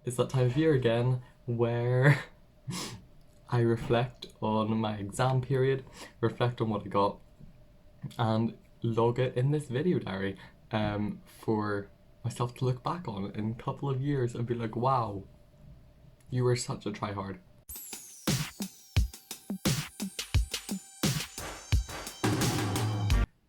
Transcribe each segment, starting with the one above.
It's that time of year again where I reflect on my exam period, reflect on what I got, and log it in this video diary for myself to look back on in a couple of years and be like, wow, you were such a tryhard.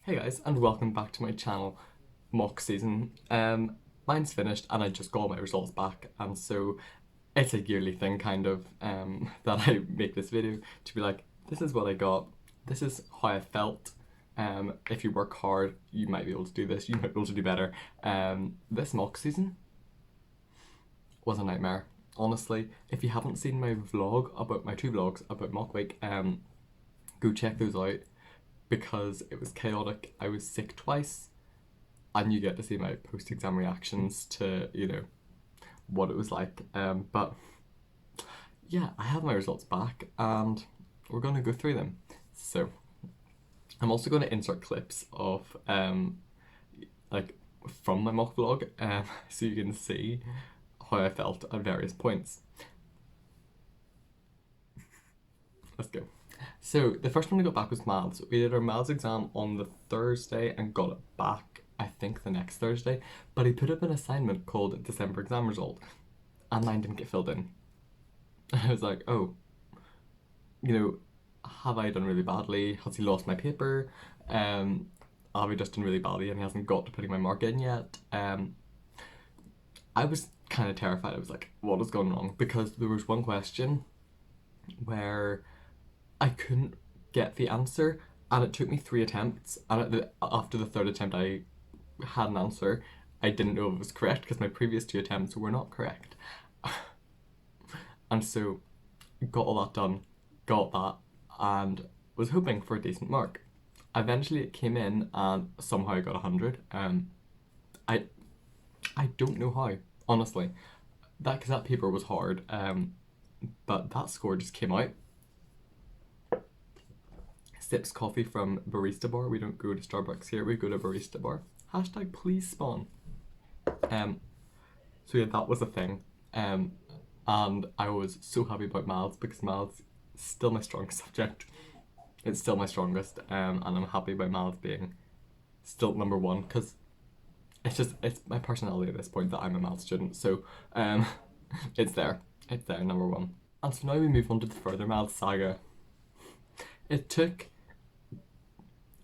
Hey guys, and welcome back to my channel. Mock season. Mine's finished and I just got my results back, and so it's a yearly thing kind of that I make this video to be like, this is what I got, this is how I felt. If you work hard, you might be able to do this, you might be able to do better. This mock season was a nightmare. Honestly, if you haven't seen my vlog about my two vlogs about mock week, go check those out because it was chaotic. I was sick twice, and you get to see my post-exam reactions to, you know, what it was like. But yeah, I have my results back and we're going to go through them. So I'm also going to insert clips of like from my mock vlog so you can see how I felt at various points. Let's go. So the first one I got back was maths. We did our maths exam on the Thursday and got it back, I think, the next Thursday, but he put up an assignment called December exam result and mine didn't get filled in. I was like, oh, you know, have I done really badly? Has he lost my paper? Have I just done really badly and he hasn't got to putting my mark in yet? I was kind of terrified. I was like, what is going wrong? Because there was one question where I couldn't get the answer and it took me 3 attempts, and after the third attempt I had an answer. I didn't know if it was correct because my previous 2 attempts were not correct. And so got all that done, got that, and was hoping for a decent mark. Eventually it came in and somehow I got 100. I don't know how, honestly. Because that paper was hard, but that score just came out. Sips coffee from Barista Bar. We don't go to Starbucks here, we go to Barista Bar. Hashtag please spawn. So yeah, that was a thing. And I was so happy about maths because maths is still my strongest subject. It's still my strongest, and I'm happy about maths being still number 1 because it's my personality at this point that I'm a maths student. So it's there, number 1. And so now we move on to the further maths saga. It took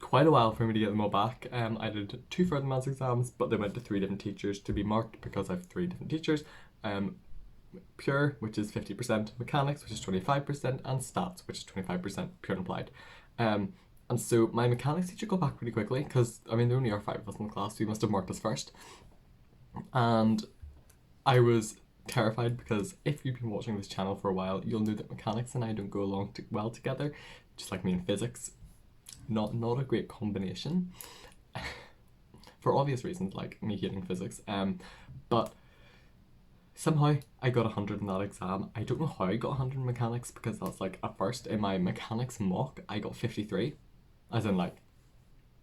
quite a while for me to get them all back. I did 2 further maths exams, but they went to 3 different teachers to be marked because I have 3 different teachers. Pure, which is 50%, mechanics, which is 25%, and stats, which is 25% pure and applied. And so my mechanics teacher got back pretty quickly because, I mean, there only are 5 of us in the class, so he must have marked us first. And I was terrified because if you've been watching this channel for a while, you'll know that mechanics and I don't go along well together, just like me and physics. Not a great combination for obvious reasons, like me hating physics. But somehow I got 100 in that exam. I don't know how I got 100 in mechanics because that's like a first. In my mechanics mock, I got 53, as in like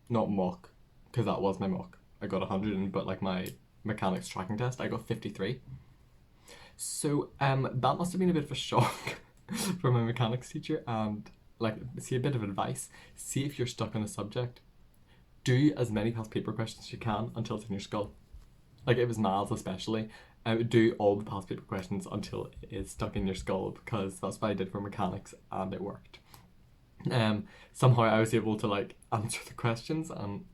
not mock because that was my mock. I got 100 in, but like my mechanics tracking test, I got 53. So that must have been a bit of a shock for my mechanics teacher, and like, see, a bit of advice: see if you're stuck on a subject, do as many past paper questions as you can until it's in your skull. Like if it was maths especially, do all the past paper questions until it is stuck in your skull, because that's what I did for mechanics and it worked. Somehow I was able to like answer the questions, and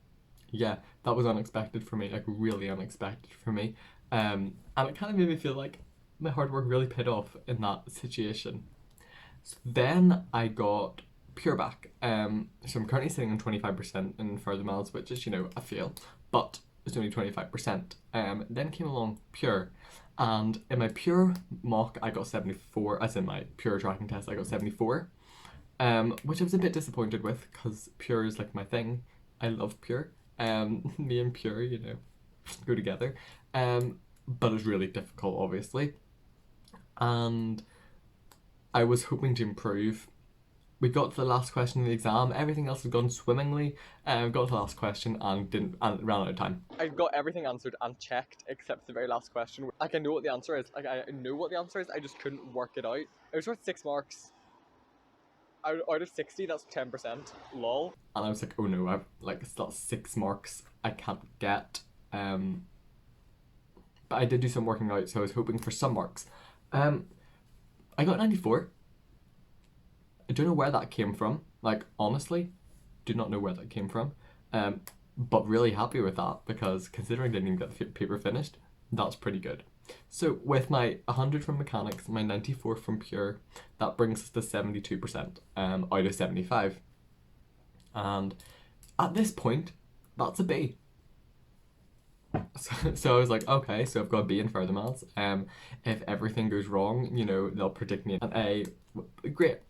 yeah, that was unexpected for me, like really unexpected for me. And it kind of made me feel like my hard work really paid off in that situation. So then I got pure back. So I'm currently sitting on 25% in further maths, which is, you know, a fail, but it's only 25%. Then came along pure, and in my pure mock I got 74, as in my pure tracking test I got 74, which I was a bit disappointed with because pure is like my thing. I love pure. Me and pure, you know, go together. But it's really difficult, obviously, and I was hoping to improve, we got to the last question of the exam. Everything else had gone swimmingly. Got to the last question and ran out of time. I got everything answered and checked except the very last question. Like, I know what the answer is. Like, I know what the answer is. I just couldn't work it out. It was worth 6 marks. Out of 60, that's 10%. Lol. And I was like, oh no, I've like still 6 marks I can't get. But I did do some working out, so I was hoping for some marks. I got 94. I don't know where that came from. Like, honestly, do not know where that came from. But really happy with that because considering I didn't even get the paper finished, that's pretty good. So with my 100 from mechanics, my 94 from pure, that brings us to 72% out of 75. And at this point, that's a B. So I was like, okay, so I've got a B in further maths. If everything goes wrong, you know, they'll predict me an A. Great.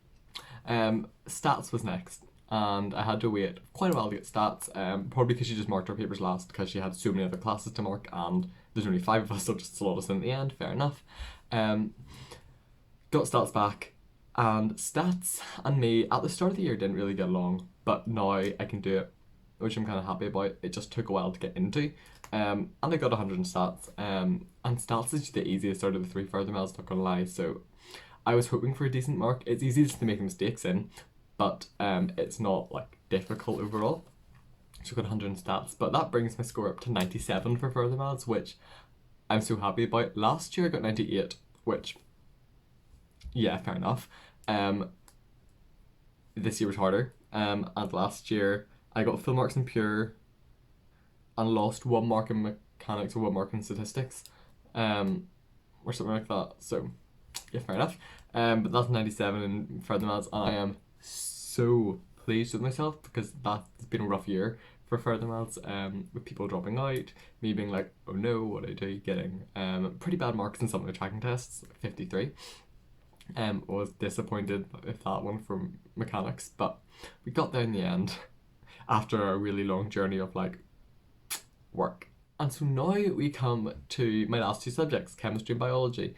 Stats was next, and I had to wait quite a while to get stats, probably because she just marked our papers last because she had so many other classes to mark and there's only 5 of us, so just slot us in at the end, fair enough. Got stats back, and stats and me at the start of the year didn't really get along, but now I can do it, which I'm kind of happy about. It just took a while to get into, and I got 100 in stats, and stats is the easiest out of the 3 further maths, not gonna lie, so I was hoping for a decent mark. It's easy just to make mistakes in, but it's not like difficult overall. So I got 100 in stats, but that brings my score up to 97 for further maths, which I'm so happy about. Last year I got 98, which, yeah, fair enough. This year was harder, and last year I got full marks in pure and lost 1 mark in mechanics or 1 mark in statistics, or something like that. So yeah, fair enough. But that's 97 in further maths, and I am so pleased with myself because that's been a rough year for further maths, with people dropping out, me being like, oh no, what do I do? Getting pretty bad marks in some of the tracking tests, 53. Was disappointed with that one from mechanics, but we got there in the end after a really long journey of like work. And so now we come to my last 2 subjects, chemistry and biology.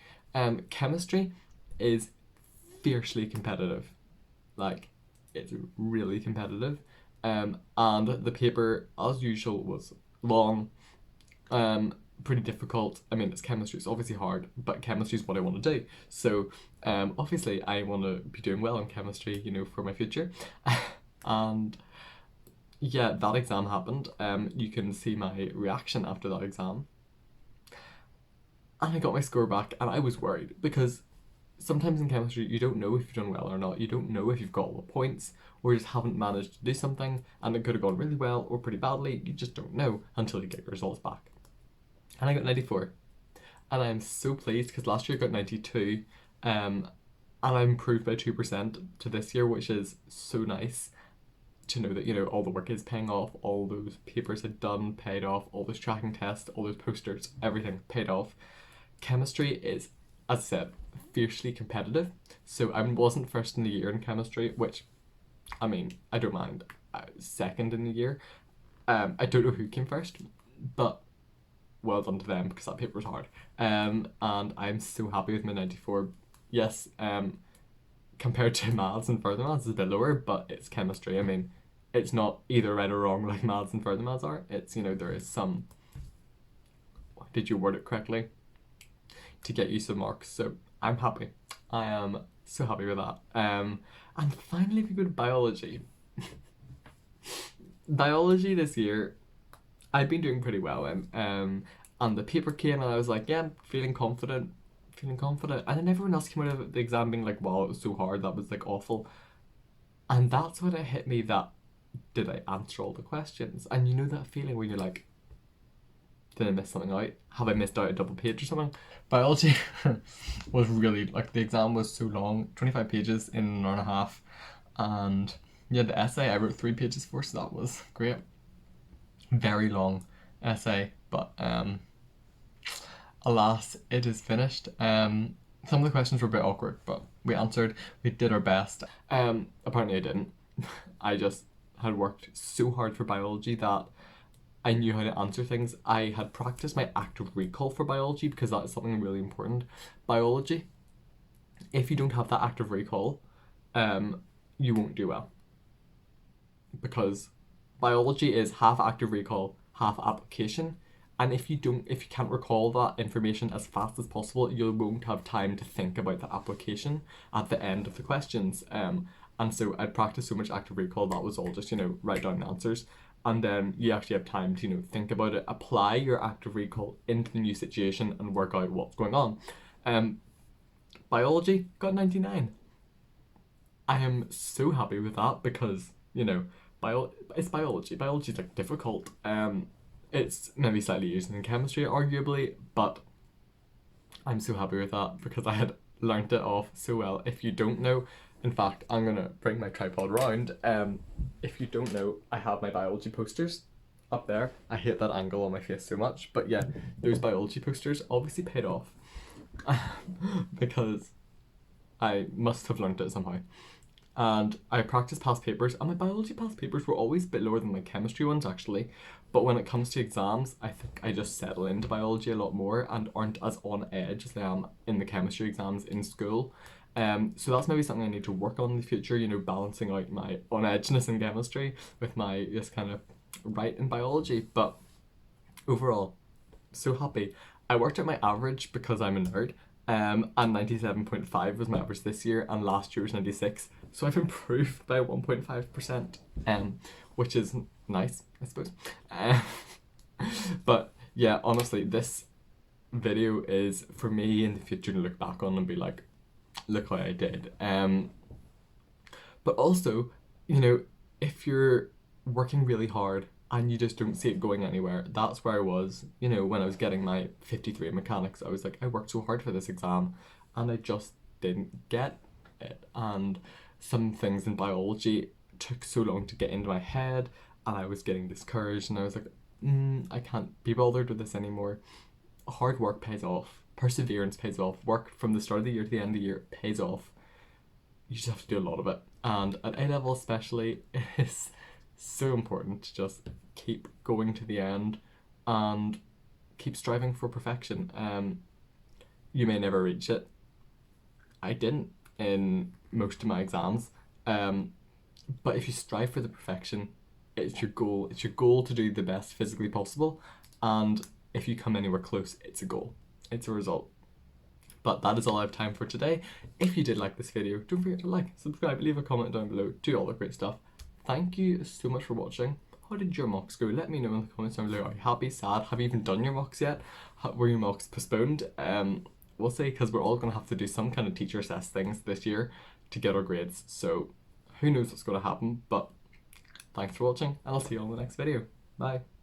Chemistry is fiercely competitive. Like, it's really competitive. And the paper, as usual, was long, pretty difficult. I mean, it's chemistry, it's obviously hard, but chemistry is what I want to do. So, obviously, I want to be doing well in chemistry, you know, for my future. And yeah, that exam happened. You can see my reaction after that exam. And I got my score back, and I was worried because sometimes in chemistry you don't know if you've done well or not. You don't know if you've got all the points or you just haven't managed to do something and it could have gone really well or pretty badly. You just don't know until you get your results back. And I got 94. And I'm so pleased because last year I got 92, and I improved by 2% to this year, which is so nice to know that, you know, all the work is paying off, all those papers had done paid off, all those tracking tests, all those posters, everything paid off. Chemistry is, as I said, fiercely competitive. So I wasn't first in the year in chemistry, which, I mean, I don't mind. Second in the year. I don't know who came first, but well done to them because that paper was hard. And I'm so happy with my 94. Yes, compared to maths and further maths, it's a bit lower, but it's chemistry. I mean, it's not either right or wrong like maths and further maths are. It's, you know, there is some, did you word it correctly, to get you some marks. So I'm happy. I am so happy with that. And finally we go to biology. Biology this year, I've been doing pretty well. And the paper came and I was like, yeah, I'm feeling confident. And then everyone else came out of the exam being like, wow, it was so hard, that was like awful. And that's when it hit me that, did I answer all the questions? And you know that feeling where you're like, did I miss something out? Have I missed out a double page or something? Biology was really, like, the exam was so long, 25 pages in an hour and a half. And yeah, the essay I wrote 3 pages for, so that was great. Very long essay, but alas, it is finished. Some of the questions were a bit awkward, but we answered, we did our best. Apparently I didn't. I just had worked so hard for biology that I knew how to answer things. I had practiced my active recall for biology because that is something really important. Biology, if you don't have that active recall, you won't do well. Because biology is half active recall, half application. And if you can't recall that information as fast as possible, you won't have time to think about the application at the end of the questions. And so I'd practice so much active recall that was all just, write down the answers. And then you actually have time to, think about it, apply your active recall into the new situation and work out what's going on. Biology got 99. I am so happy with that because, it's biology. Biology is like difficult. It's maybe slightly easier than chemistry, arguably, but I'm so happy with that because I had learnt it off so well. If you don't know, in fact, I'm gonna bring my tripod around. If you don't know, I have my biology posters up there. I hate that angle on my face so much, but yeah, those biology posters obviously paid off because I must have learnt it somehow. And I practiced past papers, and my biology past papers were always a bit lower than my chemistry ones actually. But when it comes to exams, I think I just settle into biology a lot more and aren't as on edge as I am in the chemistry exams in school. So that's maybe something I need to work on in the future, balancing out my on edgeness in chemistry with my just kind of right in biology. But overall, so happy. I worked out my average because I'm a nerd. And 97.5 was my average this year, and last year was 96. So I've improved by 1.5%, which is nice, I suppose. But yeah, honestly, this video is for me in the future to look back on and be like, look how I did. But also, if you're working really hard and you just don't see it going anywhere, that's where I was, when I was getting my 53 in mechanics. I was like, I worked so hard for this exam and I just didn't get it. And some things in biology took so long to get into my head and I was getting discouraged and I was like, I can't be bothered with this anymore. Hard work pays off. Perseverance pays off. Work from the start of the year to the end of the year pays off. You just have to do a lot of it. And at A level especially, it is so important to just keep going to the end and keep striving for perfection. You may never reach it. I didn't in most of my exams. But if you strive for the perfection, it's your goal. It's your goal to do the best physically possible. And if you come anywhere close, it's a goal. It's a result. But that is all I have time for today. If you did like this video, don't forget to like, subscribe, leave a comment down below, do all the great stuff. Thank you so much for watching. How did your mocks go? Let me know in the comments down below. Are you happy, sad? Have you even done your mocks yet? Were your mocks postponed? We'll see, because we're all going to have to do some kind of teacher assessed things this year to get our grades. So who knows what's going to happen, but thanks for watching and I'll see you on the next video. Bye.